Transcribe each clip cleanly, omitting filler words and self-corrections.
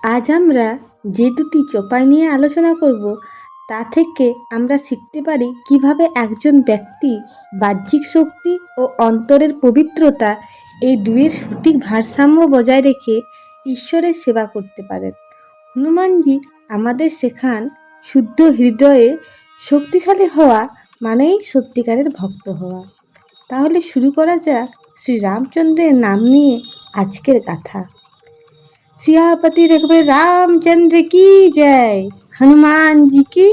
আজ আমরা যে দুটি চপাই নিয়ে আলোচনা করব তা থেকে আমরা শিখতে পারি কিভাবে একজন ব্যক্তি বাহ্যিক শক্তি ও অন্তরের পবিত্রতা এই দুয়ের সঠিক ভারসাম্য বজায় রেখে ঈশ্বরের সেবা করতে পারেন। হনুমানজি আমাদের শেখান শুদ্ধ হৃদয়ে শক্তিশালী হওয়া মানেই সত্যিকারের ভক্ত হওয়া। তাহলে শুরু করা যাক শ্রী রামচন্দ্রের নাম নিয়ে আজকের কথা। सियापति रघुवर रामचंद्र की जय, हनुमान जी की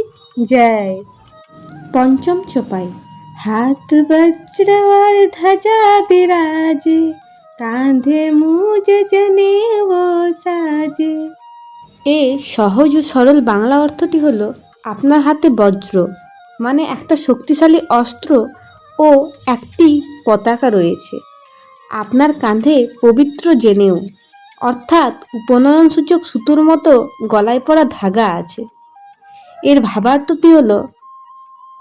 जय। पंचम चौपाई। हाथ वज्र और ध्वजा विराजे, कांधे मूज जनेऊ साजे। এ সহজ ও সরল বাংলা অর্থটি হলো, আপনার হাতে বজ্র মানে একটা শক্তিশালী অস্ত্র ও একটি পতাকা রয়েছে, আপনার কাঁধে পবিত্র জেনেও অর্থাৎ উপনয়নসূচক সুতোর মতো গলায় পড়া ধাগা আছে। এর ভাবার্থটি হলো,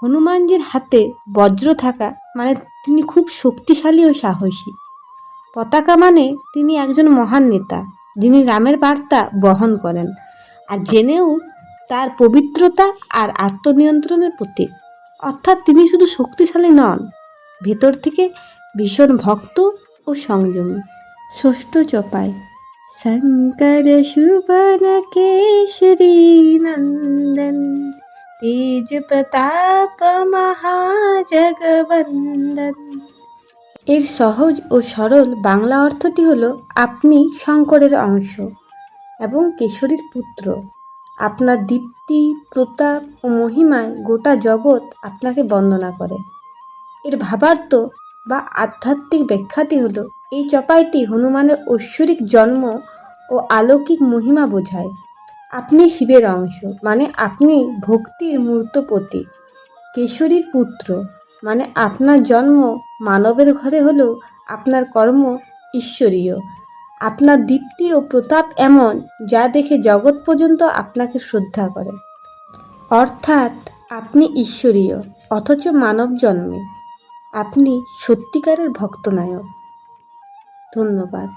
হনুমানজির হাতে বজ্র থাকা মানে তিনি খুব শক্তিশালী ও সাহসী। পতাকা মানে তিনি একজন মহান নেতা যিনি রামের বার্তা বহন করেন, আর জেনেও তার পবিত্রতা আর আত্মনিয়ন্ত্রণের প্রতীক। অর্থাৎ তিনি শুধু শক্তিশালী নন, ভেতর থেকে ভীষণ ভক্ত ও সংযমী। ষষ্ঠ চপাই। शंकर शुभन केशरी नंदन, तेज प्रताप महाजगवंदन। এর সহজ ও সরল বাংলা অর্থটি হলো, আপনি শঙ্করের অংশ এবং কেশরীর পুত্র। আপনার দীপ্তি, প্রতাপ ও মহিমায় গোটা জগৎ আপনাকে বন্দনা করে। এর ভাবার্থ বা আধ্যাত্মিক ব্যাখ্যাটি হলো, এই চপাইটি হনুমানের ঐশ্বরিক জন্ম ও আলৌকিক মহিমা বোঝায়। আপনি শিবের অংশ মানে আপনি ভক্তির মূর্তপতি। কেশরীর পুত্র মানে আপনার জন্ম মানবের ঘরে হলেও আপনার কর্ম ঈশ্বরীয়। আপনার দীপ্তি ও প্রতাপ এমন যা দেখে জগৎ পর্যন্ত আপনাকে শ্রদ্ধা করে। অর্থাৎ আপনি ঈশ্বরীয় অথচ মানব জন্মে। আপনি সত্যিকারের ভক্তনায়ক। ধন্যবাদ।